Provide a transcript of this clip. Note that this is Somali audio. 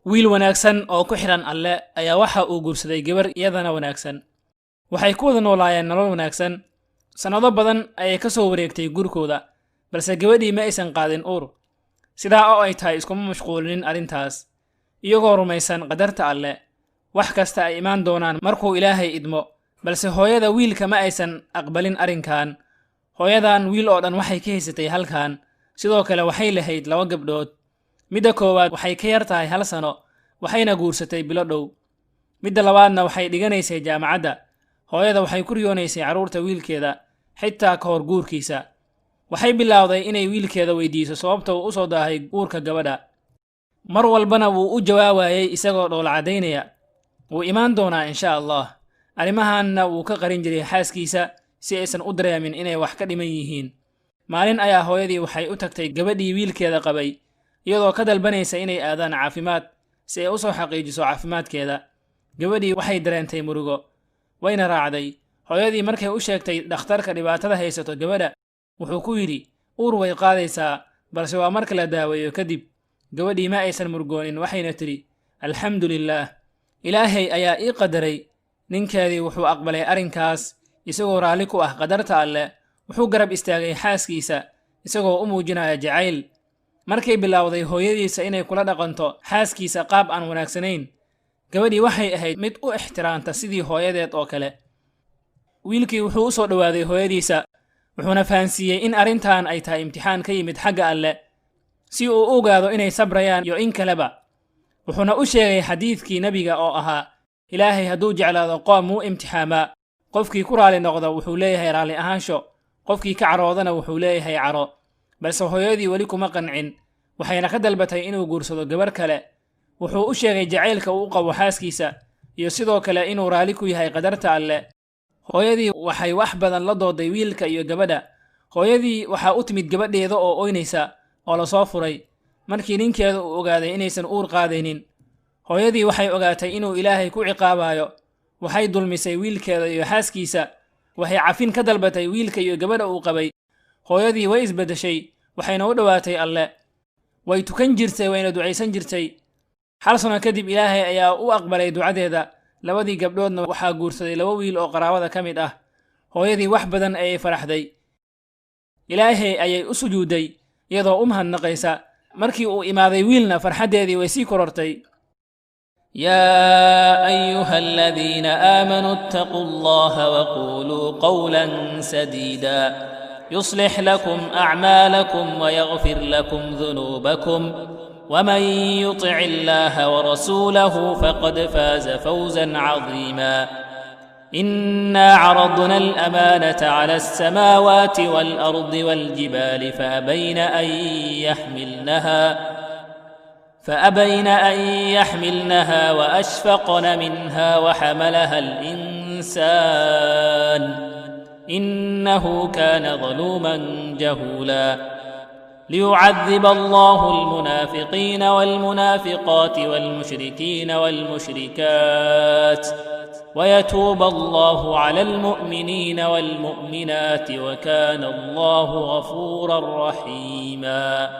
wiil wanaagsan oo ku xiran alle ayaa waxa uu guursaday gabar iyadana wanaagsan. waxay ku wada noolaayeen nolol wanaagsan. sanado badan ayay ka soo wareegtay gurkooda, balse gabadhii ma aysan qaadin uur. sidaa oo ay tahay iskuma mashquulinin arrintaas, iyagoo rumaysan qadarta alle. wax kasta ay imaan doonaan markuu Ilaahay idmo, balse hooyada wiilka ma aysan aqbalin arrinkan. hooyadan wiil oo dhan waxay ka haysatay halkan, sidoo kale waxay lahayd 2 gabdhood. midda koowaad waxay ka yar tahay 1 sano, waxayna guursatay bilo dhow. midda labaadna waxay dhiganaysay jaamacadda. hooyada waxay ku riyoonaysay carruurta wiilkeeda xitaa ka hor guurkiisa. waxay bilowday inay wiilkeeda weydiiso sababta uu u soo daahay guurka gabadha. mar walbana wuu u jawaabayay isagoo dhoola cadaynaya, wuu imaan doonaa insha Allah. arrimahanna wuu ka qarin jiray xaaskiisa si aysan u dareemin inay wax ka dhiman yihiin. maalin ayaa hooyadii waxay u tagtay gabadhii wiilkeeda qabay, iyadoo ka dalbanaysa inay aadaan caafimaad si ay u soo xaqiijiso caafimaadkeeda. gabadhii waxay dareentay murugo, wayna raacday. hooyadii markay u sheegtay dhakhtarka dhibaatada haysato gabadha, wuxuu ku yidhi uur way qaadaysaa, balse waa marka la daaweeyo kadib. gabadhii ma aysan murgoonin, waxayna tidhi alxamdulillaah, ilaahay ayaa ii qadaray. ninkeedii wuxuu aqbalay arrinkaas isagoo raalli ku ah qadarta alle. wuxuu garab istaagay xaaskiisa isagoo u muujinaya jacayl. markay bilowday hooyadiisa inay kula dhaqanto xaaskiisa qaab aan wanaagsanayn, gabadhii waxay ahayd mid u ixtiraamta sidii hooyadeed oo kale. wiilkii wuxuu u soo dhowaaday hooyadiisa, wuxuuna fahansiiyey in arrintan ay tahay imtixaan ka yimid xagga alle, si uu u ogaado inay sabrayaan iyo in kaleba. wuxuuna u sheegay xadiidkii nebiga oo ahaa, ilaahay hadduu jeclaado qoom wuu imtixaamaa. qofkii ku raali noqda wuxuu leeyahay raalli ahaansho, qofkii ka caroodana wuxuu leeyahay caro. balse hooyadii weli kuma qancin, waxayna ka dalbatay inuu guursado gabar kale. wuxuu u sheegay jacaylka uu u qabo xaaskiisa iyo sidoo kale inuu raalli ku yahay qadarta alle. hooyadii waxay wax badan la dooday wiilka iyo gabadha. hooyadii waxaa u timid gabadheeda oo oynaysa oo la soo furay. markii ninkeeda uu ogaaday inaysan uur qaadaynin, hooyadii waxay ogaatay inuu Ilaahay ku ciqaabayo. waxay dulmisay wiilkeeda iyo xaaskiisa. waxay cafin ka dalbatay wiilka iyo gabadha uu qabay. hooyadii way isbedeshay, waxayna u dhowaatay alle. way tukan jirtay, wayna ducaysan jirtay. 1 sano kadib Ilaahay ayaa u aqbalay ducadeeda. 2 gabdhoodna waxaa guursaday 2 wiil oo qaraabada ka mid ah. hooyadii wax badan ayay faraxday. Ilaahay ayay u sujuuday iyadoo u mahadnaqaysa. markii uu imaaday wiilna farxadeedii way sii korortay. يا أيها الذين آمنوا اتقوا الله وقولوا قولا سديدا يصلح لكم أعمالكم ويغفر لكم ذنوبكم ومن يطع الله ورسوله فقد فاز فوزا عظيما. إنا عرضنا الأمانة على السماوات والأرض والجبال فأبين أن يحملنها وأشفقن منها وحملها الإنسان إنه كان ظلوما جهولا. ليعذب الله المنافقين والمنافقات والمشركين والمشركات ويتوب الله على المؤمنين والمؤمنات وكان الله غفورا رحيما.